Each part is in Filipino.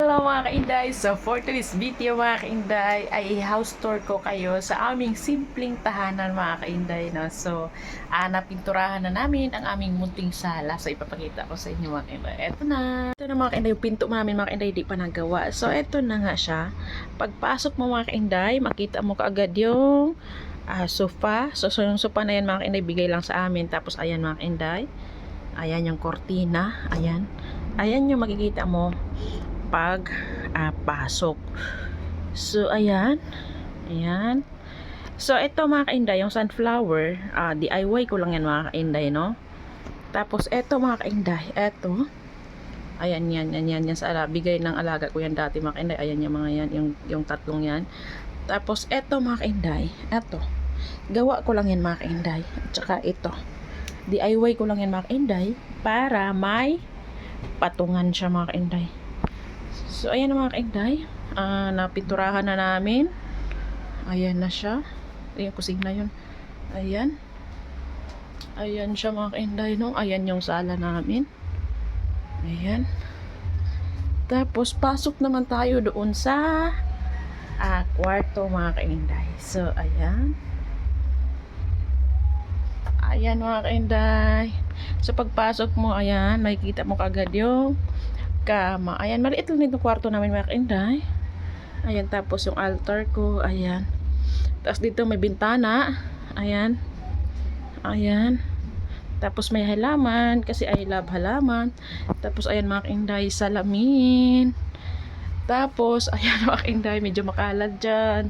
Hello mga kainday! So for today's video mga kainday ay house tour ko kayo sa aming simpleng tahanan mga kainday, no? So napinturahan na namin ang aming munting sala. So ipapakita ko sa inyo mga kainday. Ito na mga kainday, yung pinto namin mga kainday di pa nagawa. So ito na nga siya. Pagpasok mo mga kainday, makita mo kaagad yung sofa. So yung sofa na yan mga kainday bigay lang sa amin. Tapos ayan mga kainday, ayan yung kortina. Ayan yung makikita mo pag pasok. So ayan. So ito mga kainday, yung sunflower, DIY ko lang yan mga kainday, no? Tapos ito mga kainday, ito ayan yan sa bigay ng alaga ko yan dati mga kainday. Ayan yung mga yan, yung tatlong yan. Tapos ito mga kainday, ito gawa ko lang yan mga kainday. At saka ito DIY ko lang yan mga kainday para may patungan siya mga kainday. So ayan mga kainday, napinturahan na namin. Ayan na siya. Ayan, kusina yun. Ayan siya mga kainday, no? Ayan yung sala namin. Ayan. Tapos pasok naman tayo doon sa kwarto mga kainday. So ayan mga kainday. So pagpasok mo, ayan, makikita mo kagad yung kama. Ayan, maliit lang dito kwarto namin mga kainday. Ayan, tapos yung altar ko, ayan. Tapos dito may bintana. Ayan. Tapos may halaman kasi I love halaman. Tapos ayan mga kainday, salamin. Tapos ayan mga kainday, medyo makalat dyan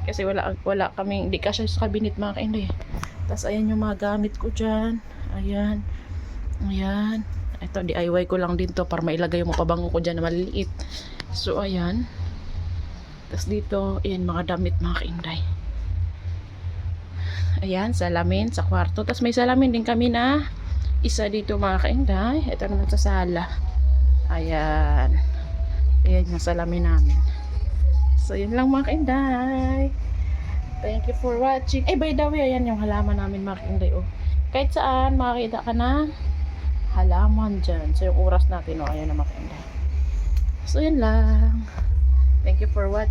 kasi wala kaming, hindi kasi sa cabinet mga kainday. Tapos ayan yung mga gamit ko dyan. Ayan. Ito DIY ko lang din to para mailagay yung mga pabango ko dyan na maliliit. So ayan. Tapos dito ayan mga damit mga kainday. Ayan, salamin sa kwarto. Tapos may salamin din kami na isa dito mga kainday. Ito naman sa sala. Ayan yung salamin namin. So yun lang mga kainday. Thank you for watching. By the way, ayan yung halaman namin mga kainday. Kahit saan makakita ka na halaman dyan. So yung oras natin, ayan na mga kainday. So yun lang. Thank you for watching.